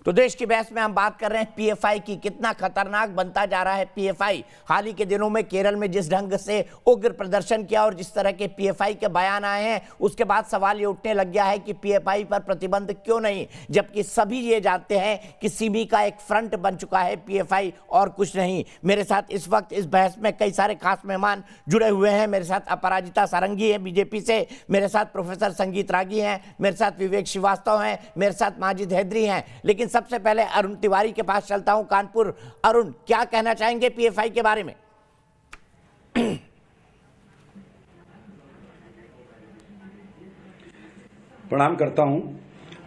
तो देश की बहस में हम बात कर रहे हैं पीएफआई की। कितना खतरनाक बनता जा रहा है पीएफआई। हाल ही के दिनों में केरल में जिस ढंग से उग्र प्रदर्शन किया और जिस तरह के पीएफआई के बयान आए हैं, उसके बाद सवाल ये उठने लग गया है कि पीएफआई पर प्रतिबंध क्यों नहीं, जबकि सभी ये जानते हैं कि सिमी का एक फ्रंट बन चुका है पीएफआई और कुछ नहीं। मेरे साथ इस वक्त इस बहस में कई सारे खास मेहमान जुड़े हुए हैं। मेरे साथ अपराजिता सारंगी है बीजेपी से, मेरे साथ प्रोफेसर संगीत रागी हैं, मेरे साथ विवेक श्रीवास्तव हैं, मेरे साथ माजिद हैदरी हैं। लेकिन सबसे पहले अरुण तिवारी के पास चलता हूं, कानपुर। अरुण, क्या कहना चाहेंगे पीएफआई के बारे में? प्रणाम करता हूं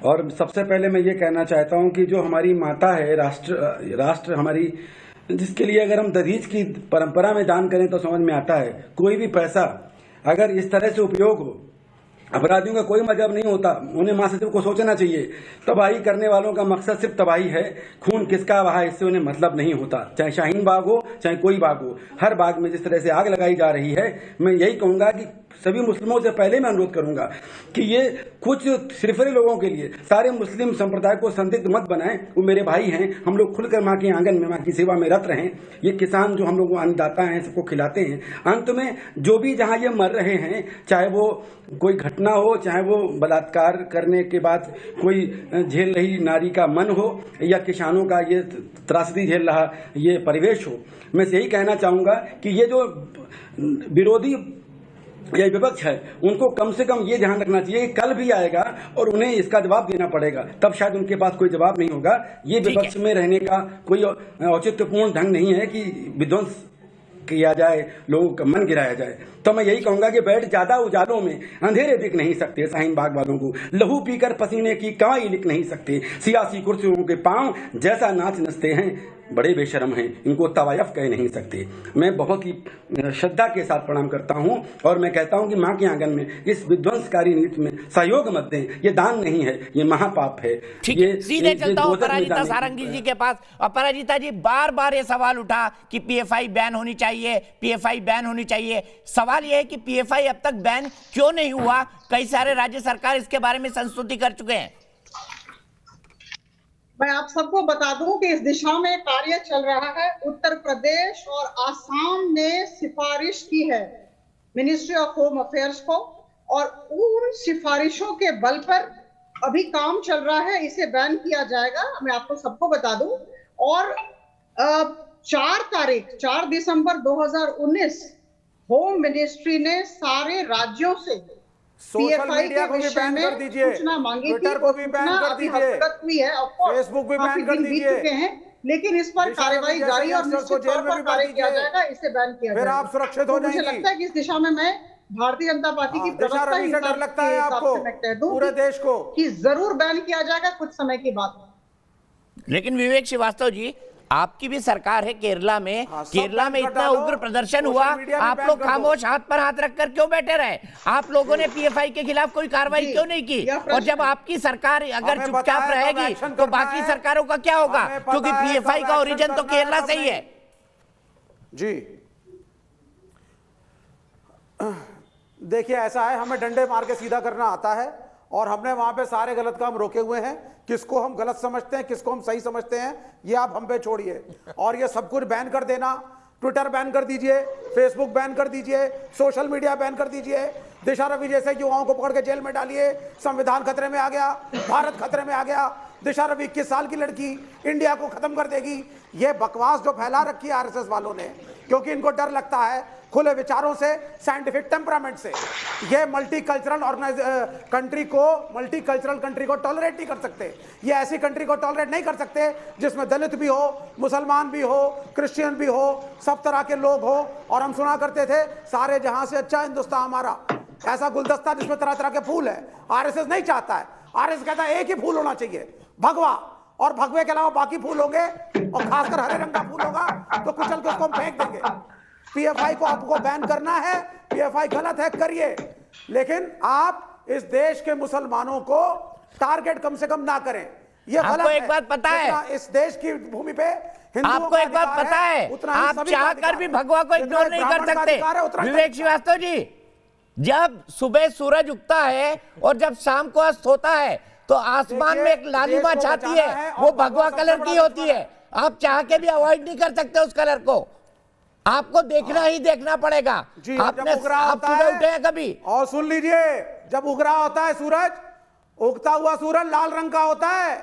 और सबसे पहले मैं ये कहना चाहता हूं कि जो हमारी माता है, राष्ट्र हमारी, जिसके लिए अगर हम दहेज की परंपरा में दान करें तो समझ में आता है कोई भी पैसा अगर इस तरह से उपयोग हो, अपराधियों का कोई मतलब नहीं होता। उन्हें महासचिव को सोचना चाहिए। तबाही करने वालों का मकसद सिर्फ तबाही है। खून किसका बहा, इससे उन्हें मतलब नहीं होता। चाहे शाहीन बाग हो, चाहे कोई बाग हो, हर बाग में जिस तरह से आग लगाई जा रही है, मैं यही कहूंगा कि सभी मुस्लिमों से पहले मैं अनुरोध करूंगा कि ये कुछ सिरफरे लोगों के लिए सारे मुस्लिम संप्रदाय को संदिग्ध मत बनाएं। वो मेरे भाई हैं, हम लोग खुलकर माँ के आंगन में माँ की सेवा में रत रहें। ये किसान जो हम लोग अन्नदाता हैं, सबको खिलाते हैं। अंत में जो भी जहां ये मर रहे हैं, चाहे वो कोई घटना हो, चाहे वो बलात्कार करने के बाद कोई झेल रही नारी का मन हो, या किसानों का ये त्रासदी झेल रहा ये परिवेश हो, मैं यही कहना चाहूंगा कि ये जो विरोधी या विपक्ष है, उनको कम से कम ये ध्यान रखना चाहिए कि कल भी आएगा और उन्हें इसका जवाब देना पड़ेगा। तब शायद उनके पास कोई जवाब नहीं होगा। ये विपक्ष में रहने का कोई औचित्यपूर्ण ढंग नहीं है कि विध्वंस किया जाए, लोगों का मन गिराया जाए। तो मैं यही कहूंगा कि बैठ ज्यादा उजालों में अंधेरे दिख नहीं सकते। शाहीन बाग वालों को लहू पीकर पसीने की कमाई लिख नहीं सकते। सियासी कुर्सियों के पांव जैसा नाच नचते हैं, बड़े बेशरम हैं, इनको तवायफ कह नहीं सकते। मैं बहुत ही श्रद्धा के साथ प्रणाम करता हूं और मैं कहता हूं कि मां के आंगन में इस विध्वंसकारी नीति में सहयोग मत दें। ये दान नहीं है, ये महापाप है। ठीक है, सीधे चलता हूं अपराजिता सारंगी जी के पास। अपराजिता जी, बार बार ये सवाल उठा कि पीएफआई बैन होनी चाहिए, पीएफआई बैन होनी चाहिए। सवाल यह है कि पीएफआई अब तक बैन क्यों नहीं हुआ? कई सारे राज्य सरकार इसके बारे में संस्तुति कर चुके हैं। मैं आप सबको बता दूं कि इस दिशा में कार्य चल रहा है। उत्तर प्रदेश और आसाम ने सिफारिश की है मिनिस्ट्री ऑफ होम अफेयर्स को, और उन सिफारिशों के बल पर अभी काम चल रहा है। इसे बैन किया जाएगा, मैं आपको सबको बता दूं। और 4 दिसंबर 2019 होम मिनिस्ट्री ने सारे राज्यों से सोशल मीडिया को भी बैन कर दीजिए, ट्विटर को भी बैन कर दीजिए, फेसबुक भी बैन कर दीजिए, लेकिन इस पर कार्रवाई जारी और निश्चित तौर पर कार्य किया जाएगा। इसे बैन किया जाएगा, फिर आप सुरक्षित हो जाएंगी। मुझे लगता है कि इस दिशा में मैं भारतीय जनता पार्टी की प्रवक्ता ही डर लगता है आपको, पूरे देश को, कि जरूर बैन किया जाएगा कुछ समय की बात। लेकिन विवेक श्रीवास्तव जी, आपकी भी सरकार है केरला में। केरला में इतना उग्र प्रदर्शन हुआ, आप लोग खामोश हाथ पर हाथ रखकर क्यों बैठे रहे? आप लोगों ने पीएफआई के खिलाफ कोई कार्रवाई क्यों नहीं की? और जब आपकी सरकार अगर चुपचाप रहेगी तो बाकी सरकारों का क्या होगा? क्योंकि पीएफआई का ओरिजिन तो केरला से ही है। जी देखिए, ऐसा है, हमें डंडे मार के सीधा करना आता है और हमने वहां पे सारे गलत काम रोके हुए हैं। किसको हम गलत समझते हैं, किसको हम सही समझते हैं, ये आप हम पे छोड़िए। और ये सब कुछ बैन कर देना, ट्विटर बैन कर दीजिए, फेसबुक बैन कर दीजिए, सोशल मीडिया बैन कर दीजिए। दिशा रवि जैसे युवाओं को पकड़ के जेल में डालिए। संविधान खतरे में आ गया, भारत खतरे में आ गया। दिशा रवि 21 साल की लड़की इंडिया को खत्म कर देगी। ये बकवास जो फैला रखी है आरएसएस वालों ने, क्योंकि इनको डर लगता है खुले विचारों से, साइंटिफिक टेम्परामेंट से। ये मल्टीकल्चरल कंट्री को टॉलरेट नहीं कर सकते। ये ऐसी कंट्री को टॉलरेट नहीं कर सकते जिसमें दलित भी हो, मुसलमान भी हो, क्रिश्चियन भी हो, सब तरह के लोग हो। और हम सुना करते थे सारे जहां से अच्छा हिंदुस्तान हमारा, ऐसा गुलदस्ता जिसमें तरह तरह के फूल है। आरएसएस नहीं चाहता है। आरएसएस कहता है एक ही फूल होना चाहिए, भगवा, और भगवे के अलावा बाकी फूल होंगे, और खासकर हरे रंग का फूल होगा तो कुचल के उसको हम फेंक देंगे। पीएफआई को आपको बैन करना है, पीएफआई गलत है, करिए, लेकिन आप इस देश के मुसलमानों को टारगेट कम से कम ना करें। ये गलत है। एक बात पता है, इस देश की भूमि पे आपको एक बात पता है, आप चाहकर भी भगवा को इग्नोर नहीं कर सकते। विवेक श्रीवास्तव जी, जब सुबह सूरज उगता है और जब शाम को अस्त होता है तो आसमान में एक लालिमा देश को छाती बचाना है, और वो भगवा भगवा सबसे कलर बड़ा की होती दुश्मन है। आप चाह के भी अवॉइड नहीं कर सकते उस कलर को, आपको देखना ही देखना पड़ेगा। जी, आपने जब उग रहा आप होता सुबह है उठे हैं कभी? और सुन लीजिए, जब उग रहा होता है सूरज, उगता हुआ सूरज लाल रंग का होता है,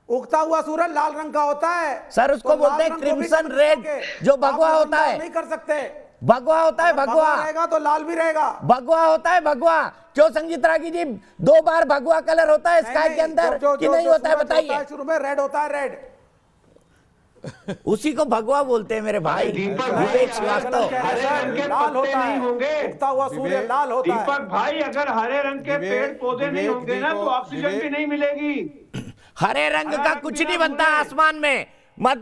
उगता हुआ सूरज लाल रंग का होता है सर, उसको तो बोलते लाल हैं रंग को भी क्रिम्सन कभी रेड, देखोगे, जो आप भगवा होता नजरअंदाज है। नहीं कर सकते। भगवा होता है, भगवा रहेगा तो लाल भी रहेगा। भगवा होता है, भगवा। क्यों संगीत रागी जी, 2 बार भगवा कलर होता है स्काई के अंदर कि नहीं होता है, बताइए। शुरू में रेड होता है, रेड। उसी को भगवा बोलते हैं मेरे भाई विवेक श्रीवास्तव। लाल होता है, उगता हुआ सूर्य लाल होता है। दीपक भाई, अगर हरे रंग के पेड़ पौधे नहीं होंगे ना, तो ऑक्सीजन भी नहीं मिलेगी। हरे रंग का कुछ नहीं बनता आसमान में, मत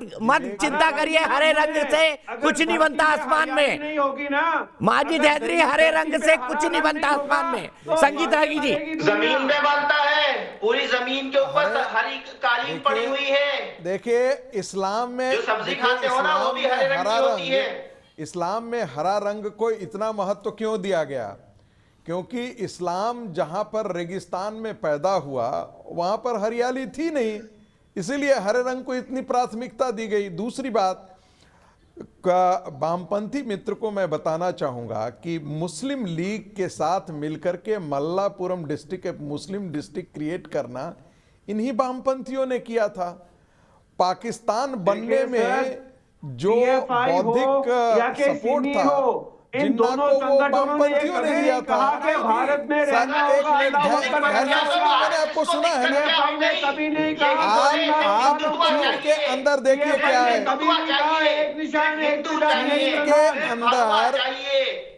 चिंता करिए, हरे रंग से कुछ नहीं बनता आसमान में। नहीं होगी ना माजिद हैदरी, हरे रंग से कुछ नहीं बनता आसमान में। संगीत रागी जी, जमीन में बनता है, पूरी जमीन के ऊपर हरी कालीन पड़ी हुई है। देखिए इस्लाम में जो सब्जी खाते हो ना, वो भी हरे रंग की होती है। इस्लाम में हरा रंग को इतना महत्व क्यों दिया गया? क्योंकि इस्लाम जहां पर रेगिस्तान में पैदा हुआ वहां पर हरियाली थी नहीं, इसीलिए हरे रंग को इतनी प्राथमिकता दी गई। दूसरी बात, वामपंथी मित्र को मैं बताना चाहूंगा कि मुस्लिम लीग के साथ मिलकर के मल्लापुरम डिस्ट्रिक्ट एक मुस्लिम डिस्ट्रिक्ट क्रिएट करना इन्हीं वामपंथियों ने किया था। पाकिस्तान बनने में जो बौद्धिक सपोर्ट था, इन दोनों संगठनों ने दिया था। कहा कि भारत में रहना होगा, मैंने आपको सुना है ना, कभी नहीं कहा। आप चीन के अंदर देखिए क्या है, कभी नहीं कहा एक निशान एक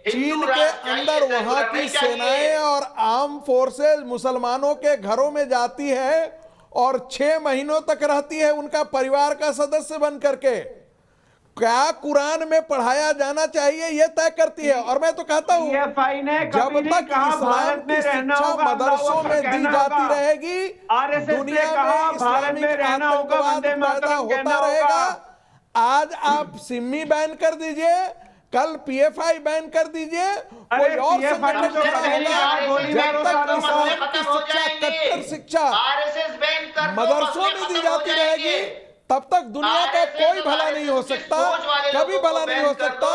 चीन के अंदर वहां की सेनाएं और आर्म फोर्सेस मुसलमानों के घरों में जाती है और 6 महीनों तक रहती है उनका परिवार का सदस्य बन करके। क्या कुरान में पढ़ाया जाना चाहिए यह तय करती है। और मैं तो कहता हूं जब तक इस्लाम की शिक्षा मदरसों में दी जाती रहेगी, दुनिया में इस्लामिक आतंकवाद पैदा होता रहेगा। आज आप सिम्मी बैन कर दीजिए, कल पीएफआई बैन कर दीजिए, कोई और संगठन खड़ा होगा। जब तक इस्लाम की शिक्षा, कट्टर शिक्षा मदरसों में दी जाती रहेगी, तब तक दुनिया का कोई भला नहीं हो सकता, कभी भला नहीं हो सकता।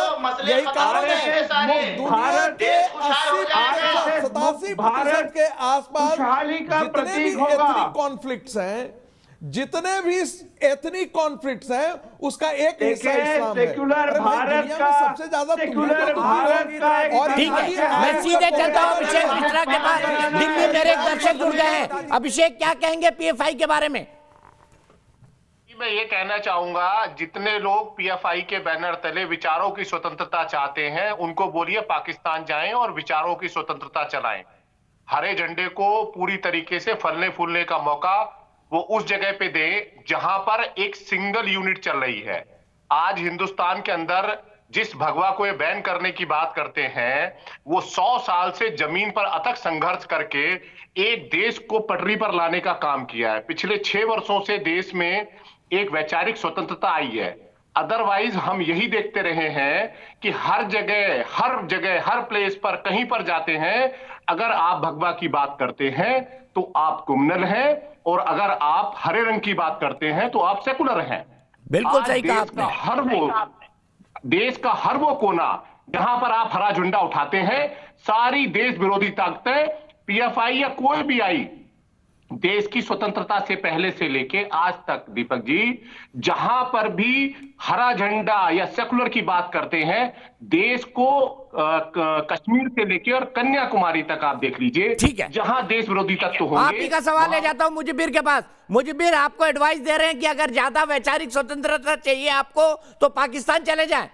यही कारण है दुनिया के 80-87% के आसपास जितने भी एथनिक कॉन्फ्लिक्ट्स हैं, जितने भी एथनिक कॉन्फ्लिक्ट्स हैं, उसका एक हिस्सा इस्लाम है। सेक्युलर भारत का सबसे ज्यादा और ठीक है, मैं सीधे चलता हूं अभिषेक मिश्रा के पास। दिल्ली मेरे एक दर्शक जुड़ गए हैं। अभिषेक, क्या कहेंगे पीएफआई के बारे में? मैं ये कहना चाहूंगा, जितने लोग पीएफआई के बैनर तले विचारों की स्वतंत्रता चाहते हैं, उनको बोलिए पाकिस्तान जाएं और विचारों की स्वतंत्रता चलाएं। हरे झंडे को पूरी तरीके से फलने फूलने का मौका वो उस जगह पे दे जहां पर एक सिंगल यूनिट चल रही है। आज हिंदुस्तान के अंदर जिस भगवा को ये बैन करने की बात करते हैं, वो 100 साल से जमीन पर अथक संघर्ष करके एक देश को पटरी पर लाने का काम किया है। पिछले 6 वर्षों से देश में एक वैचारिक स्वतंत्रता आई है। अदरवाइज हम यही देखते रहे हैं कि हर जगह हर प्लेस पर कहीं पर जाते हैं, अगर आप भगवा की बात करते हैं तो आप क्रिमिनल हैं, और अगर आप हरे रंग की बात करते हैं तो आप सेकुलर हैं। बिल्कुल सही कहा आपने। देश का हर वो कोना जहां पर आप हरा झंडा उठाते हैं, सारी देश विरोधी ताकतें, पीएफआई या कोई भी आई, देश की स्वतंत्रता से पहले से लेके आज तक दीपक जी, जहां पर भी हरा झंडा या सेकुलर की बात करते हैं, देश को कश्मीर से लेके और कन्याकुमारी तक आप देख लीजिए, ठीक है, जहां देश विरोधी तत्व होंगे। आप ही का सवाल ले जाता हूं मुजब्बिर के पास। मुजब्बिर, आपको एडवाइस दे रहे हैं कि अगर ज्यादा वैचारिक स्वतंत्रता चाहिए आपको तो पाकिस्तान चले जाएं।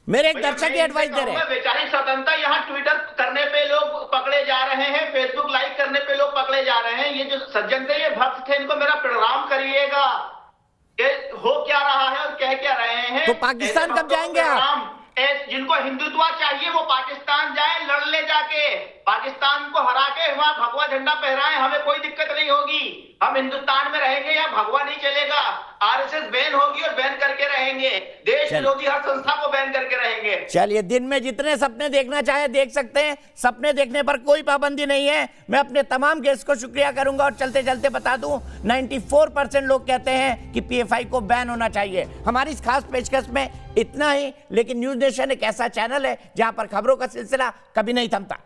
मेरे एक दर्शक ही एडवाइस दे रहे हैं। वैचारिक स्वतंत्रता, यहाँ ट्विटर करने पे लोग पकड़े जा रहे हैं, फेसबुक लाइक करने पे लोग पकड़े जा रहे हैं। ये जो सज्जन थे, ये भक्त थे, इनको मेरा प्रणाम करिएगा। ये हो क्या रहा है और कह क्या रहे हैं? तो पाकिस्तान कब जाएंगे आप? जिनको हिंदुत्व चाहिए वो पाकिस्तान जाए, लड़ ले जाके, पाकिस्तान को हरा के वहां भगवा झंडा फहराएं, हमें कोई दिक्कत नहीं होगी। हम हिंदुस्तान में रहेंगे, यहाँ भगवा नहीं चलेगा। आरएसएस बैन होगी और बैन करके रहेंगे, देश विरोधी हर संस्था को बैन करके रहेंगे। चलिए, दिन में जितने सपने देखना चाहे देख सकते हैं, सपने देखने पर कोई पाबंदी नहीं है। मैं अपने तमाम गेस्ट को शुक्रिया करूंगा और चलते चलते बता दूं 94% लोग कहते हैं कि पीएफआई को बैन होना चाहिए। हमारी इस खास पेशकश में इतना ही, लेकिन न्यूज नेशन एक ऐसा चैनल है जहां पर खबरों का सिलसिला कभी नहीं थमता।